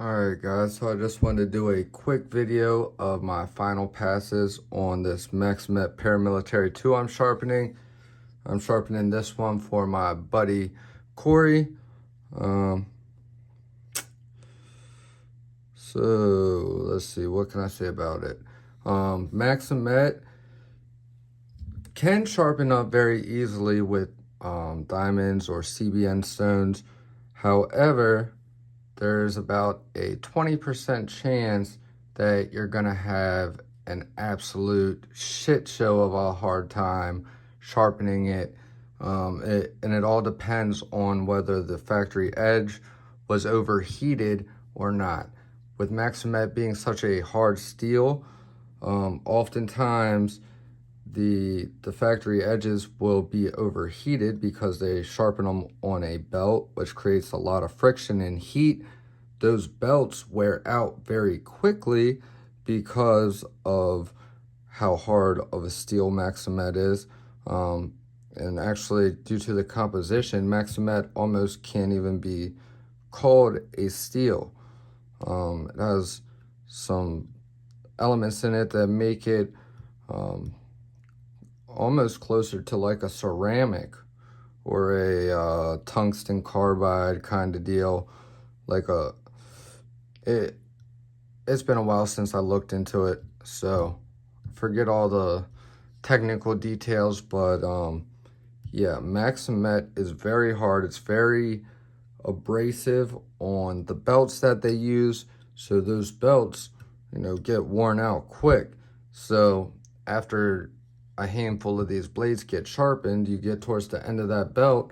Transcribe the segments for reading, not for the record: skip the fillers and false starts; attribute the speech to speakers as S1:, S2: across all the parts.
S1: Alright guys, so I just wanted to do a quick video of my final passes on this Maxamet Paramilitary 2 I'm sharpening. I'm sharpening this one for my buddy Corey. So let's see, what can I say about it? Maxamet can sharpen up very easily with diamonds or CBN stones. However, there's about a 20% chance that you're gonna have an absolute shit show of a hard time sharpening it. And it all depends on whether the factory edge was overheated or not. With Maxamet being such a hard steel, oftentimes the factory edges will be overheated because they sharpen them on a belt, which creates a lot of friction and heat. Those belts wear out very quickly because of how hard of a steel Maxamet is. And actually, due to the composition, Maxamet almost can't even be called a steel. It has some elements in it that make it almost closer to like a ceramic or a tungsten carbide kind of deal. Like it's been a while since I looked into it, so forget all the technical details, but yeah, Maxamet is very hard. It's very abrasive on the belts that they use, so those belts, you know, get worn out quick. So after a handful of these blades get sharpened, you get towards the end of that belt,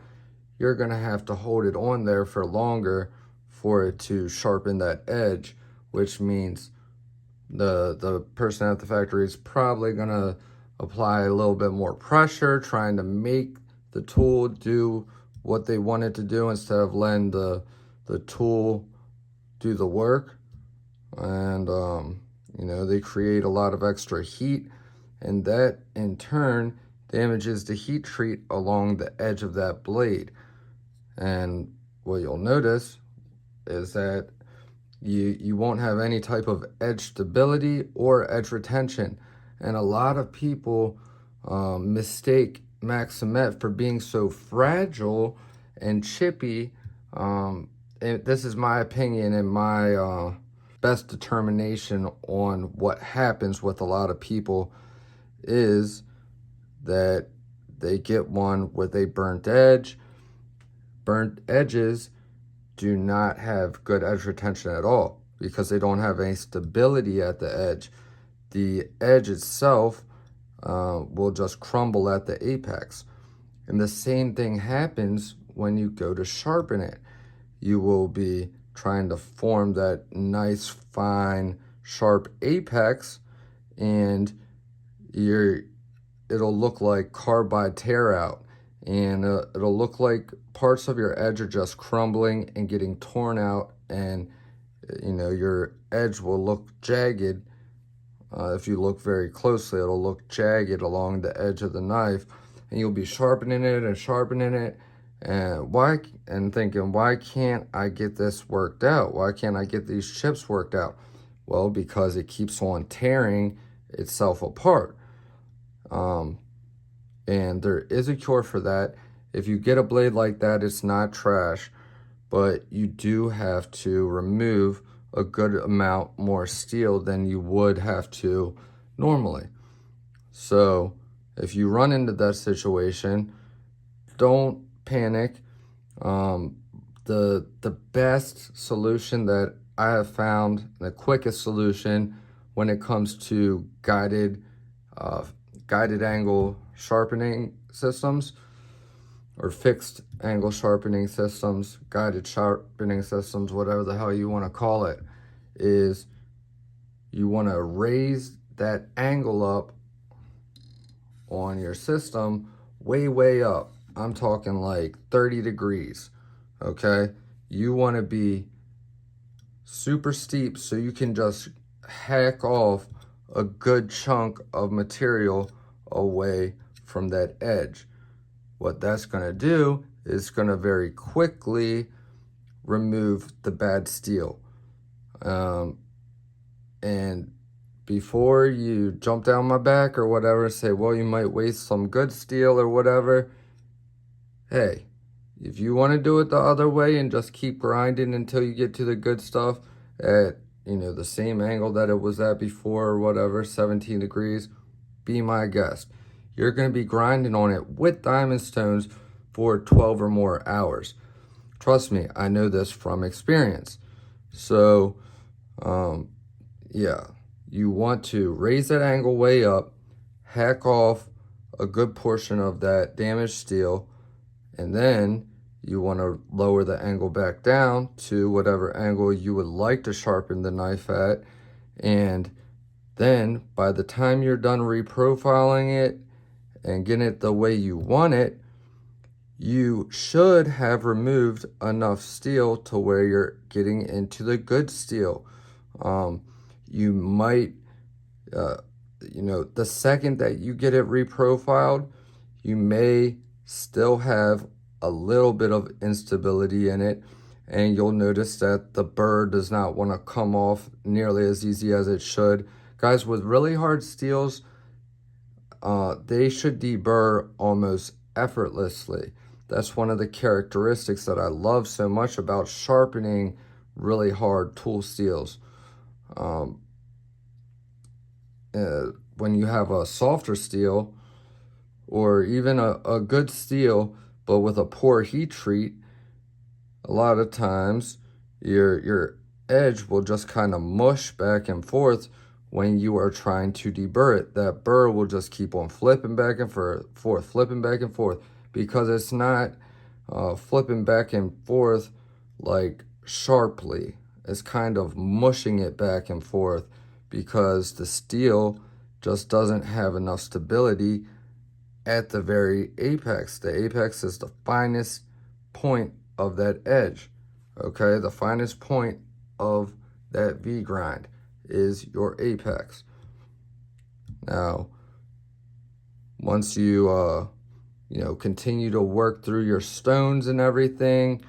S1: you're gonna have to hold it on there for longer for it to sharpen that edge, which means the person at the factory is probably gonna apply a little bit more pressure, trying to make the tool do what they want it to do instead of letting the tool do the work. And you know, they create a lot of extra heat, and that in turn damages the heat treat along the edge of that blade. And what you'll notice is that you won't have any type of edge stability or edge retention. And a lot of people mistake Maxamet for being so fragile and chippy. And this is my opinion and my best determination on what happens with a lot of people is that they get one with a burnt edge. Burnt edges do not have good edge retention at all because they don't have any stability at the edge. The edge itself will just crumble at the apex. And the same thing happens when you go to sharpen it. You will be trying to form that nice, fine, sharp apex, and it'll look like carbide tear out, and it'll look like parts of your edge are just crumbling and getting torn out, and you know, your edge will look jagged. If you look very closely, it'll look jagged along the edge of the knife, and you'll be sharpening it and sharpening it, and thinking, why can't I get this worked out? Why can't I get these chips worked out? Well, because it keeps on tearing itself apart. And there is a cure for that. If you get a blade like that, it's not trash, but you do have to remove a good amount more steel than you would have to normally. So if you run into that situation, don't panic. The best solution that I have found, the quickest solution when it comes to guided angle sharpening systems, or fixed angle sharpening systems, guided sharpening systems, whatever the hell you want to call it, is you want to raise that angle up on your system way up. I'm talking like 30 degrees, okay? You want to be super steep so you can just hack off a good chunk of material away from that edge. What that's going to do is going to very quickly remove the bad steel. And before you jump down my back or whatever, say, well, you might waste some good steel or whatever. Hey, if you want to do it the other way and just keep grinding until you get to the good stuff at, the same angle that it was at before or whatever, 17 degrees, be my guest. You're going to be grinding on it with diamond stones for 12 or more hours. Trust me, I know this from experience. So, yeah, you want to raise that angle way up, hack off a good portion of that damaged steel, and then you want to lower the angle back down to whatever angle you would like to sharpen the knife at. And then by the time you're done reprofiling it and getting it the way you want it, you should have removed enough steel to where you're getting into the good steel. You might, the second that you get it reprofiled, you may still have a little bit of instability in it, and you'll notice that the burr does not want to come off nearly as easy as it should. Guys, with really hard steels, they should deburr almost effortlessly. That's one of the characteristics that I love so much about sharpening really hard tool steels. When you have a softer steel, or even a good steel, but with a poor heat treat, a lot of times your edge will just kind of mush back and forth when you are trying to deburr it. That burr will just keep on flipping back and forth, flipping back and forth, because it's not flipping back and forth like sharply. It's kind of mushing it back and forth because the steel just doesn't have enough stability at the very apex. The apex is the finest point of that edge, okay? The finest point of that V grind is your apex. Now, once you, continue to work through your stones and everything,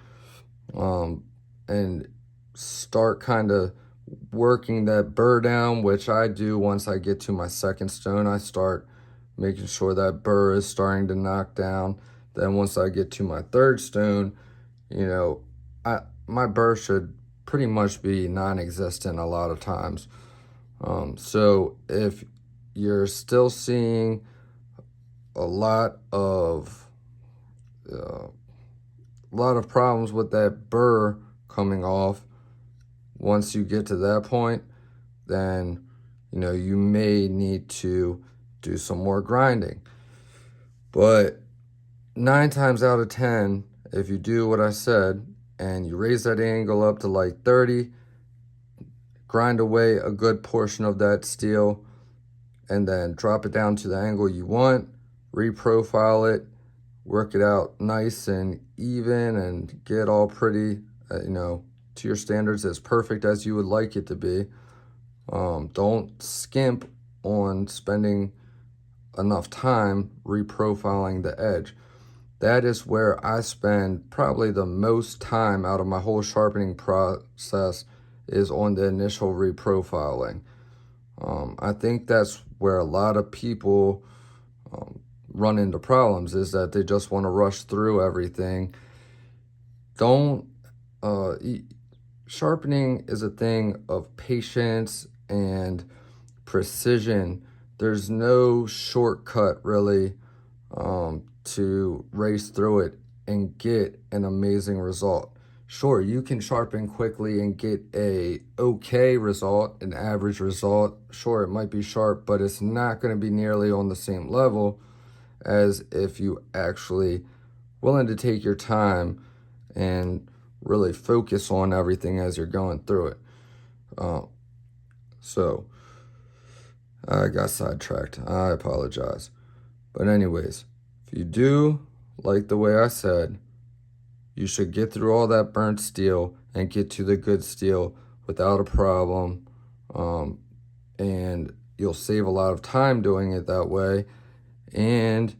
S1: and start kind of working that burr down, which I do once I get to my second stone, I start making sure that burr is starting to knock down. Then once I get to my third stone, my burr should pretty much be non-existent a lot of times. So if you're still seeing a lot of problems with that burr coming off, once you get to that point, then you may need to do some more grinding. But 9 times out of 10, if you do what I said and you raise that angle up to like 30, grind away a good portion of that steel, and then drop it down to the angle you want, reprofile it, work it out nice and even, and get all pretty, to your standards, as perfect as you would like it to be. Don't skimp on spending enough time reprofiling the edge. That is where I spend probably the most time out of my whole sharpening process, is on the initial reprofiling. I think that's where a lot of people run into problems, is that they just want to rush through everything. Sharpening is a thing of patience and precision. There's no shortcut really to race through it and get an amazing result. Sure, you can sharpen quickly and get a okay result, an average result. Sure, it might be sharp, but it's not going to be nearly on the same level as if you actually willing to take your time and really focus on everything as you're going through it. So I got sidetracked. I apologize. But anyways, if you do like the way I said, you should get through all that burnt steel and get to the good steel without a problem. And you'll save a lot of time doing it that way. And,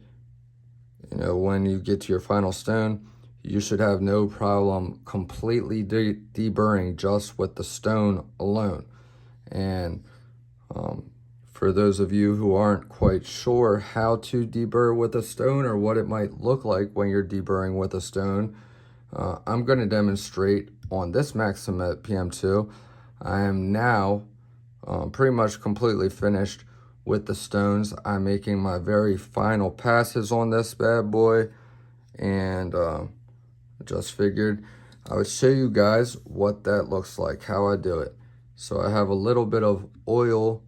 S1: when you get to your final stone, you should have no problem completely deburring just with the stone alone. And for those of you who aren't quite sure how to deburr with a stone or what it might look like when you're deburring with a stone, I'm going to demonstrate on this Maxamet PM2. I am now pretty much completely finished with the stones. I'm making my very final passes on this bad boy, and just figured I would show you guys what that looks like, how I do it. So I have a little bit of oil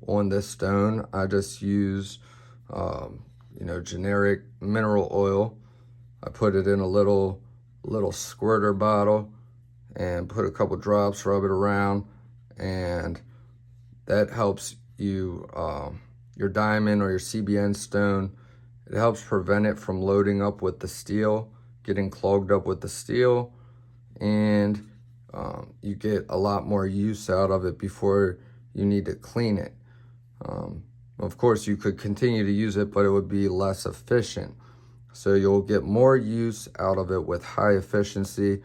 S1: on this stone. I just use you know, generic mineral oil. I put it in a little squirter bottle and put a couple drops, rub it around, and that helps you your diamond or your CBN stone. It helps prevent it from loading up with the steel, getting clogged up with the steel, and you get a lot more use out of it before you need to clean it. Of course, you could continue to use it, but it would be less efficient. So you'll get more use out of it with high efficiency.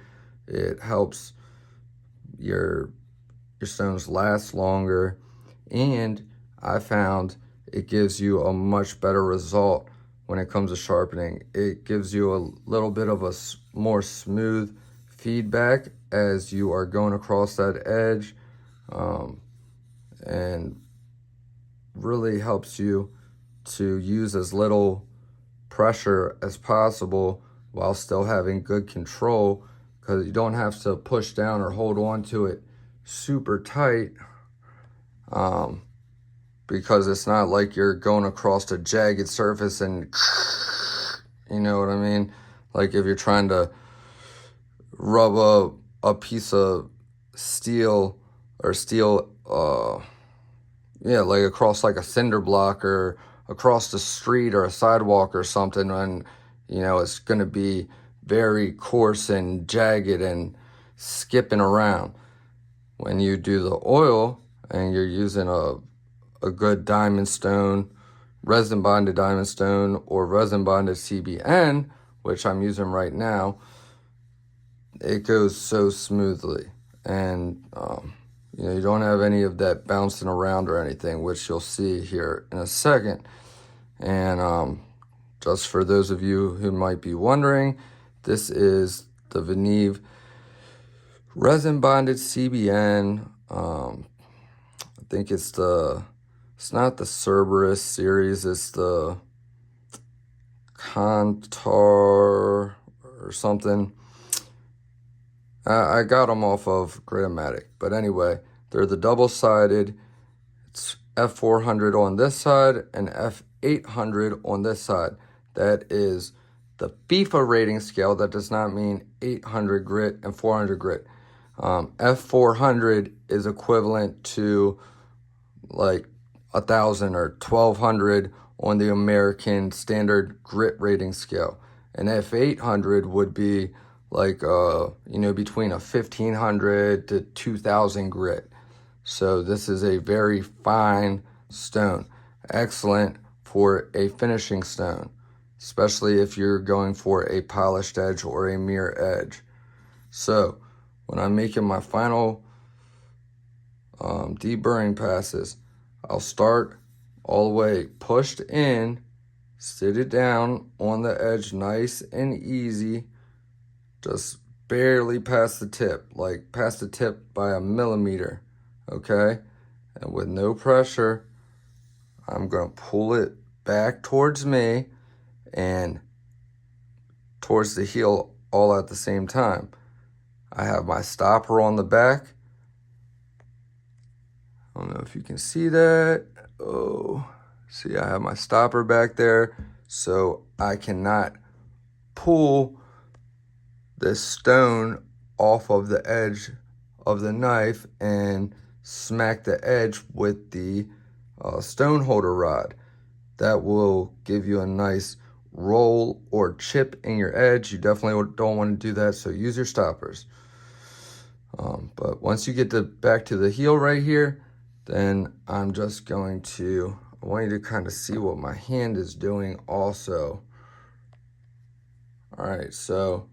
S1: It helps your stones last longer, and I found it gives you a much better result when it comes to sharpening. It gives you a little bit of a more smooth feedback as you are going across that edge, and really helps you to use as little pressure as possible while still having good control, because you don't have to push down or hold on to it super tight, because it's not like you're going across a jagged surface and you know what I mean? Like if you're trying to rub a piece of steel or yeah, like across like a cinder block or across the street or a sidewalk or something, and you know it's going to be very coarse and jagged and skipping around. When you do the oil and you're using a good diamond stone, resin bonded diamond stone, or resin bonded CBN, which I'm using right now, it goes so smoothly, and you know, you don't have any of that bouncing around or anything, which you'll see here in a second. And just for those of you who might be wondering, this is the Veneve resin bonded CBN. I think it's not the Cerberus series, it's the Contar or something. I got them off of Gritomatic, but anyway, they're the double-sided. It's F400 on this side and F800 on this side. That is the FIFA rating scale. That does not mean 800 grit and 400 grit. F400 is equivalent to like 1,000 or 1,200 on the American standard grit rating scale, and F800 would be like you know, between a 1,500 to 2,000 grit. So this is a very fine stone, excellent for a finishing stone, especially if you're going for a polished edge or a mirror edge. So when I'm making my final deburring passes, I'll start all the way pushed in, sit it down on the edge nice and easy, just barely past the tip, like past the tip by a millimeter, okay? And with no pressure, I'm gonna pull it back towards me and towards the heel all at the same time. I have my stopper on the back. I don't know if you can see that. Oh, see, I have my stopper back there, so I cannot pull this stone off of the edge of the knife and smack the edge with the stone holder rod. That will give you a nice roll or chip in your edge. You definitely don't want to do that, so use your stoppers. But once you get back to the heel right here, then I'm just going to, I want you to kind of see what my hand is doing also. All right, so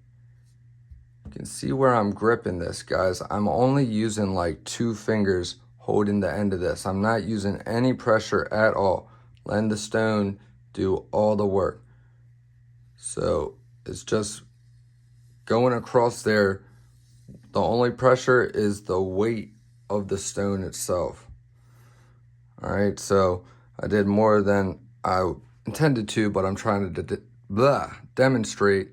S1: You can see where I'm gripping this, guys. I'm only using like 2 fingers holding the end of this. I'm not using any pressure at all. Letting the stone do all the work. So it's just going across there. The only pressure is the weight of the stone itself. All right, so I did more than I intended to, but I'm trying to demonstrate.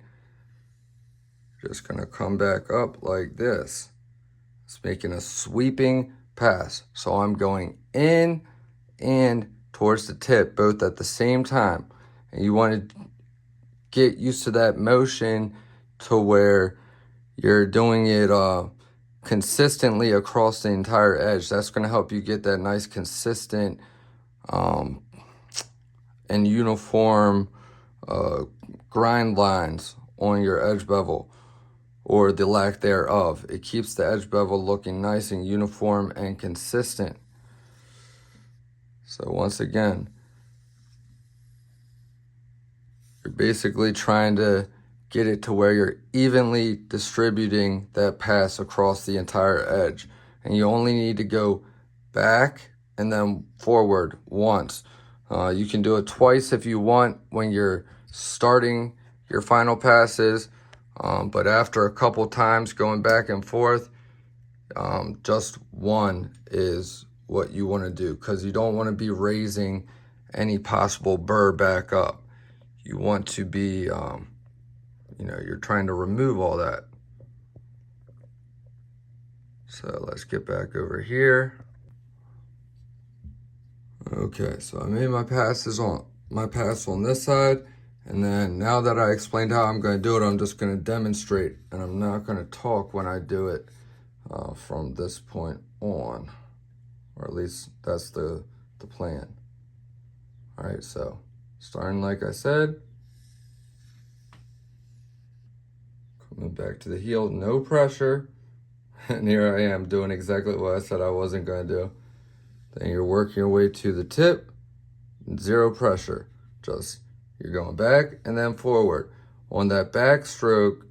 S1: Just gonna come back up like this. It's making a sweeping pass. So I'm going in and towards the tip, both at the same time. And you want to get used to that motion to where you're doing it consistently across the entire edge. That's going to help you get that nice consistent and uniform grind lines on your edge bevel, or the lack thereof. It keeps the edge bevel looking nice and uniform and consistent. So once again, you're basically trying to get it to where you're evenly distributing that pass across the entire edge. And you only need to go back and then forward once. You can do it twice if you want when you're starting your final passes. But after a couple times going back and forth, just one is what you want to do, because you don't want to be raising any possible burr back up. You want to be, you're trying to remove all that. So let's get back over here. Okay, so I made my pass on this side. And then now that I explained how I'm going to do it, I'm just going to demonstrate, and I'm not going to talk when I do it from this point on, or at least that's the plan. All right, so starting like I said, coming back to the heel, no pressure, and here I am doing exactly what I said I wasn't going to do. Then you're working your way to the tip, 0 pressure, just you're going back and then forward. On that back stroke,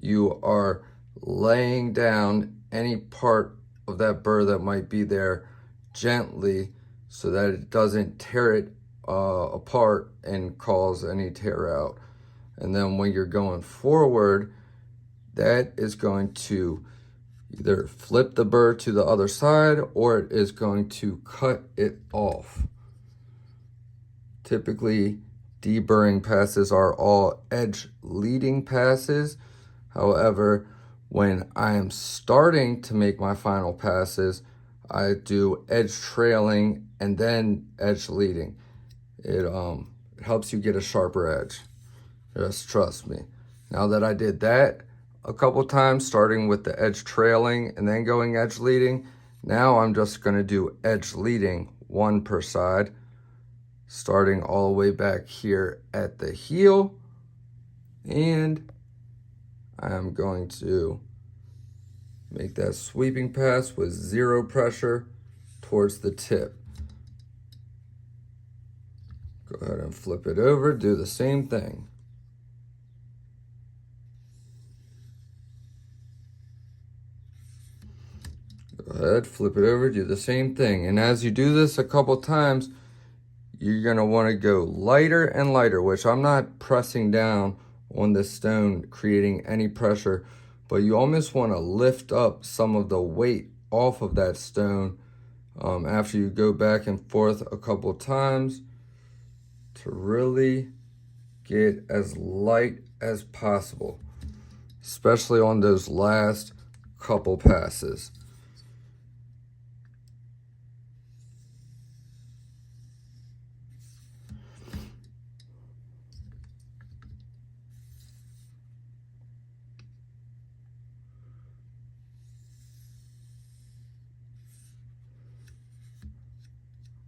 S1: you are laying down any part of that burr that might be there gently so that it doesn't tear it apart and cause any tear out. And then when you're going forward, that is going to either flip the burr to the other side or it is going to cut it off. Typically, deburring passes are all edge leading passes. However, when I am starting to make my final passes, I do edge trailing and then edge leading. It helps you get a sharper edge. Just trust me. Now that I did that a couple times, starting with the edge trailing and then going edge leading, now I'm just going to do edge leading, 1 per side, starting all the way back here at the heel, and I'm going to make that sweeping pass with 0 pressure towards the tip. Go ahead and flip it over, do the same thing. Go ahead, flip it over, do the same thing. And as you do this a couple times, you're gonna wanna go lighter and lighter, which I'm not pressing down on this stone, creating any pressure, but you almost wanna lift up some of the weight off of that stone after you go back and forth a couple times to really get as light as possible, especially on those last couple passes.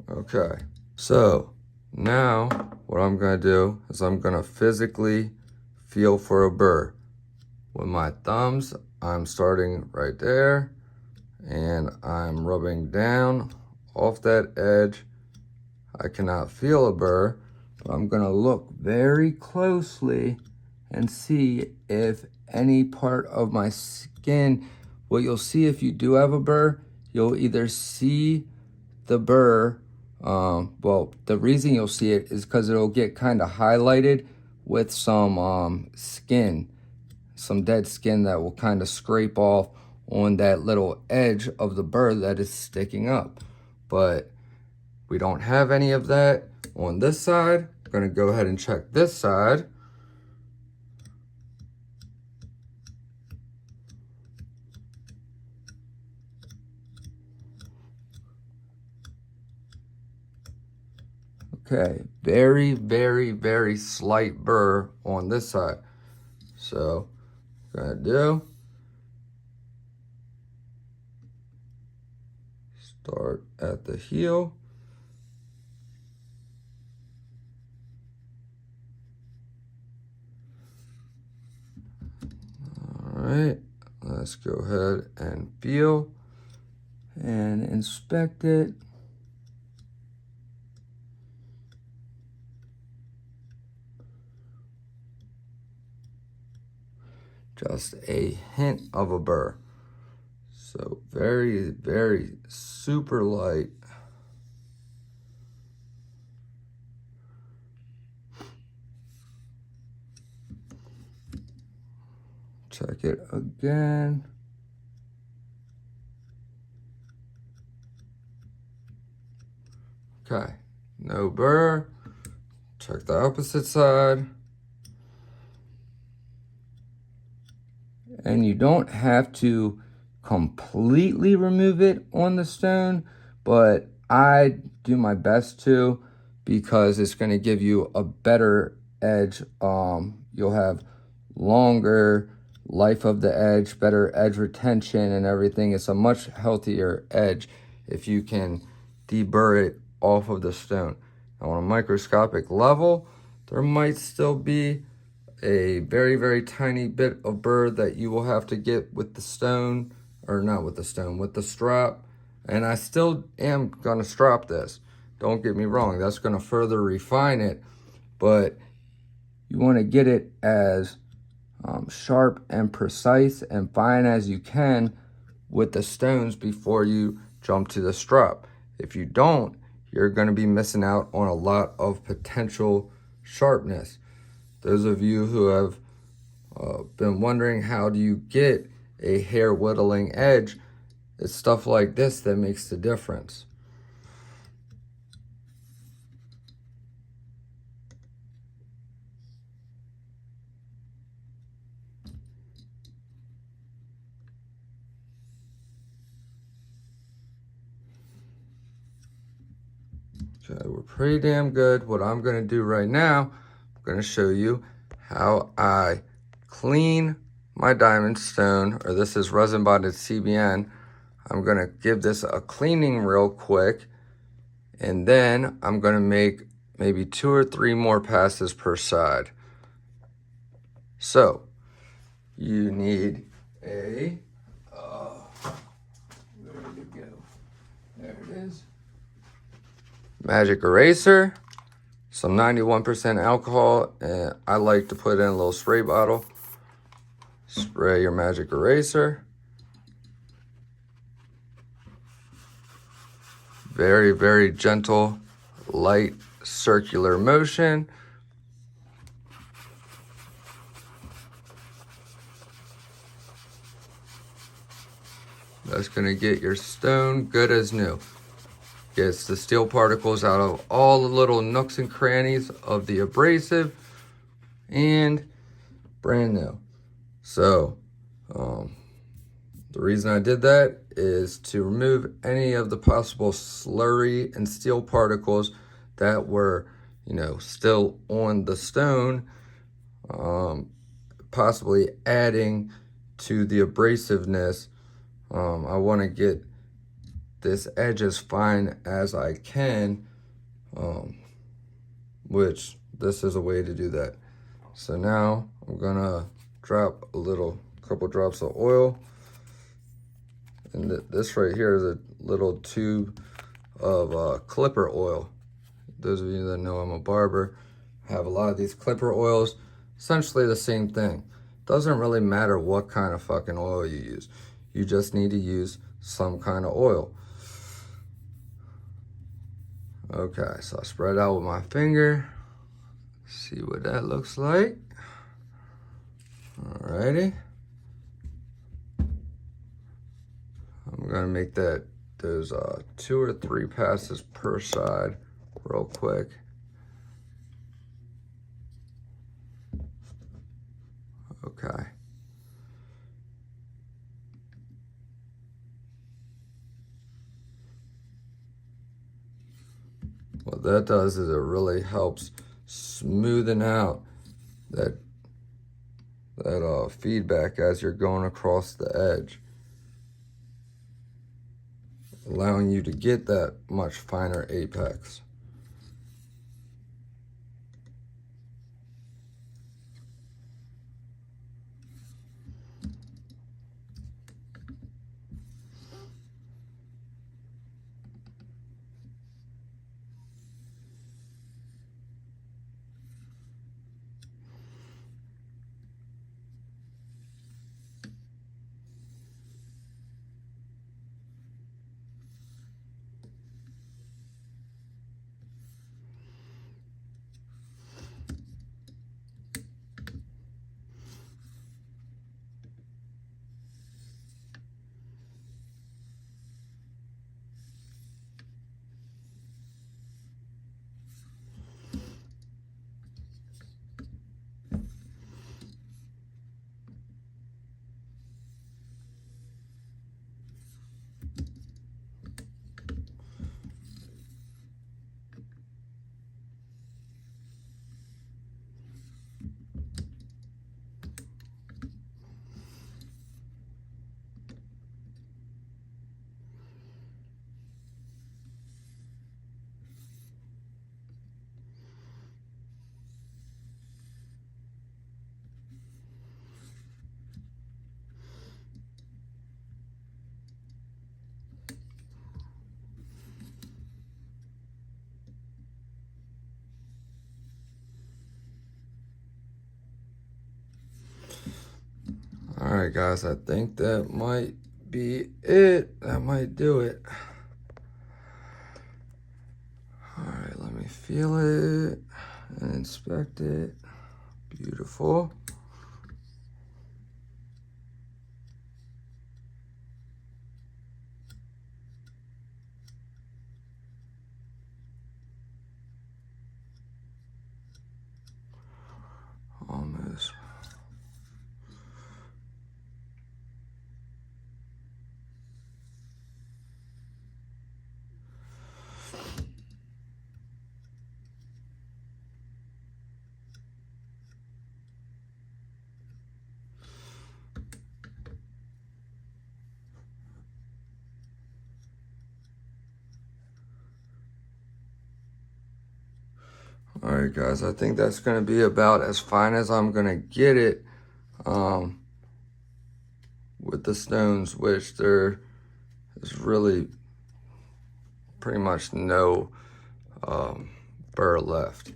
S1: Okay, so now what I'm gonna do is I'm gonna physically feel for a burr. With my thumbs, I'm starting right there and I'm rubbing down off that edge. I cannot feel a burr, but I'm gonna look very closely and see if any part of my skin, what you'll see if you do have a burr, you'll either see the burr, well, the reason you'll see it is because it'll get kind of highlighted with some skin, some dead skin that will kind of scrape off on that little edge of the burr that is sticking up. But we don't have any of that on this side. I'm going to go ahead and check this side. Okay, very, very, very slight burr on this side. So, what I'm gonna do, start at the heel. All right, let's go ahead and feel and inspect it. Just a hint of a burr. So very, very super light. Check it again. Okay, no burr. Check the opposite side. And you don't have to completely remove it on the stone, but I do my best to, because it's going to give you a better edge. You'll have longer life of the edge, better edge retention and everything. It's a much healthier edge if you can deburr it off of the stone. Now on a microscopic level, there might still be a very, very tiny bit of burr that you will have to get with the stone, or not with the stone, with the strap. And I still am going to strap this. Don't get me wrong, that's going to further refine it, but you want to get it as sharp and precise and fine as you can with the stones before you jump to the strap. If you don't, you're going to be missing out on a lot of potential sharpness. Those of you who have been wondering how do you get a hair whittling edge, it's stuff like this that makes the difference. Okay, we're pretty damn good. What I'm going to do right now, I'm going to show you how I clean my diamond stone, or this is resin bonded CBN. I'm going to give this a cleaning real quick, and then I'm going to make maybe 2 or 3 more passes per side. So you need a where did it go? There it is. Magic eraser, some 91% alcohol, and I like to put in a little spray bottle. Spray your magic eraser. Very, very gentle, light circular motion. That's going to get your stone good as new. Gets the steel particles out of all the little nooks and crannies of the abrasive, and brand new. So the reason I did that is to remove any of the possible slurry and steel particles that were, still on the stone, possibly adding to the abrasiveness. I want to get this edge as fine as I can, which this is a way to do that. So now I'm gonna drop a couple drops of oil, and this right here is a little tube of clipper oil. Those of you that know I'm a barber, I have a lot of these clipper oils. essentially the same thing. Doesn't really matter what kind of fucking oil you use. You just need to use some kind of oil. Okay, so I spread out with my finger. See what that looks like. Alrighty. I'm gonna make that those 2 or 3 passes per side real quick. Okay. What that does is it really helps smoothing out that feedback as you're going across the edge, allowing you to get that much finer apex. Alright guys, I think that might be it. That might do it. Alright, let me feel it and inspect it. Beautiful. Almost. Alright guys, I think that's going to be about as fine as I'm going to get it with the stones, which there is really pretty much no burr left.